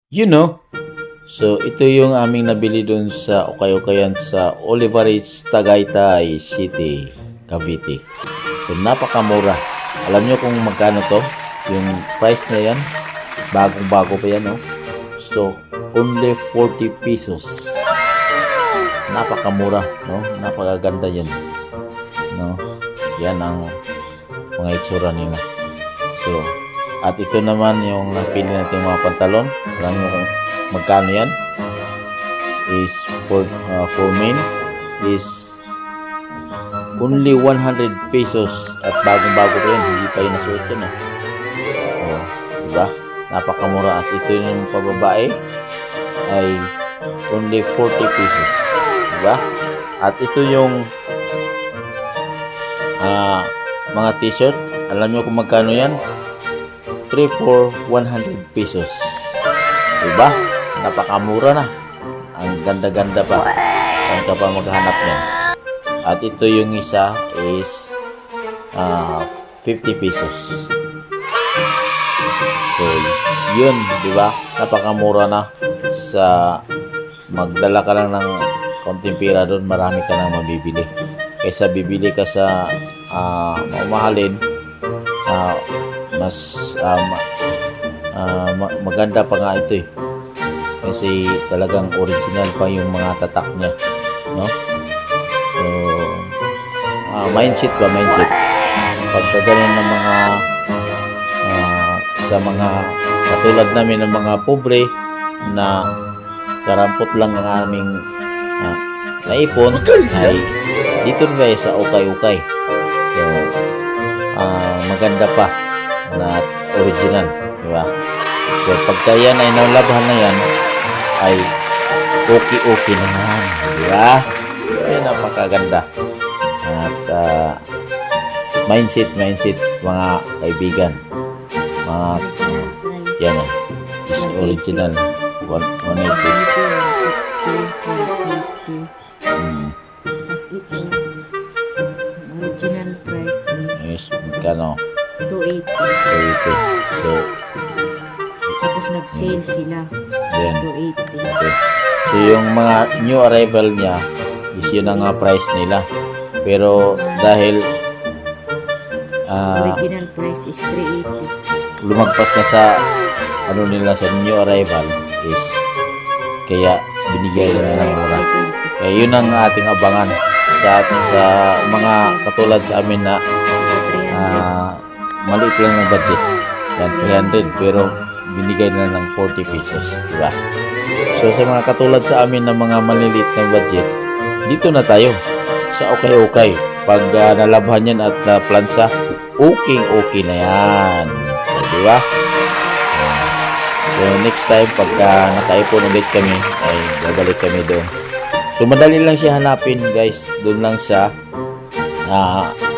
You know, so ito yung aming nabili dun sa Ukay-Ukayan sa Olivares, Tagaytay City, Cavite. So napakamura. Alam nyo kung magkano to? Yung price na yan, bagong-bago pa yan, no? So, only 40 pesos. Napakamura, no? Napakaganda yan, no? Yan ang mga itsura nila. So, at ito naman yung napili natin mga pantalon. Alam mo kung magkano yan? Is for men is only 100 pesos at bagong-bago pa yan. Hindi pa yun nasuot yun. Oh, diba? Napakamura. At ito yung pababae ay only 40 pesos. Diba? At ito yung mga t-shirt. Alam nyo kung magkano yan? 3 for 100 pesos. Diba? Napakamura na. Ang ganda-ganda pa. Saan ka pa maghanap yan? At ito yung isa is 50 pesos. So, yun, diba? Napakamura na. Sa magdala ka lang ng konting pera doon, marami ka nang mabibili. Kaysa bibili ka sa mamahalin, mas maganda pa nga ito kasi talagang original pa yung mga tatak niya, no? So mindset pagka ganun ng mga sa mga katulad namin ng mga pobre na karampot lang ang aming naipon ay dito na sa Ukay-Ukay. So maganda pa na original, di ba? So pagka yan ay naulabhan na yan ay okay na yan, di ba? Yan napakaganda. At mindset mga kaibigan, mga yan is original 180. Tapos ito original price is magkano? 280. So, Tapos nag-sale sila. yan. 280. Okay. So, yung mga new arrival niya is yun ang price nila. Pero dahil Original price is 380. lumagpas na sa ano nila sa new arrival is kaya binigay na lang mura. Kaya yun ang ating abangan sa mga katulad sa amin na maliit lang ng budget. Yan, 300 pero binigay na ng 40 pesos, di ba? So sa mga katulad sa amin na mga maliliit na budget, dito na tayo sa Ukay-Ukay. Pag nalabhan yan at naplansa, okay na yan. So, di ba? So next time pagka nakaipon ulit kami ay babalik kami doon. So madali lang siya hanapin, guys. Doon lang sa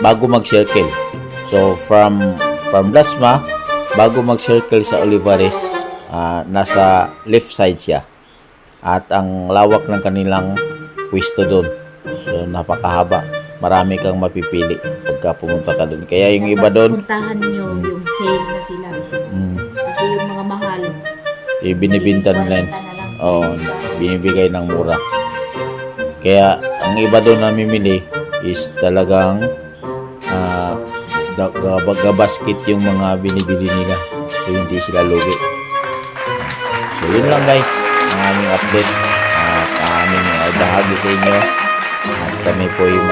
bago mag-circle. So from Lasma bago mag-circle sa Olivares, nasa left side siya. At ang lawak ng kanilang pwesto doon. So napakahaba. Marami kang mapipili pagka pumunta ka doon. Kaya yung iba doon, puntahan nyo yung sale na sila. Kasi yung mga mahal, binibinta nila. Binibigay ng mura. Kaya ang iba doon namimili is talagang basket yung mga binibili nila. So hindi sila lugi. So yun lang, guys, ang aming update at aming bahagi sa inyo. At kami po yung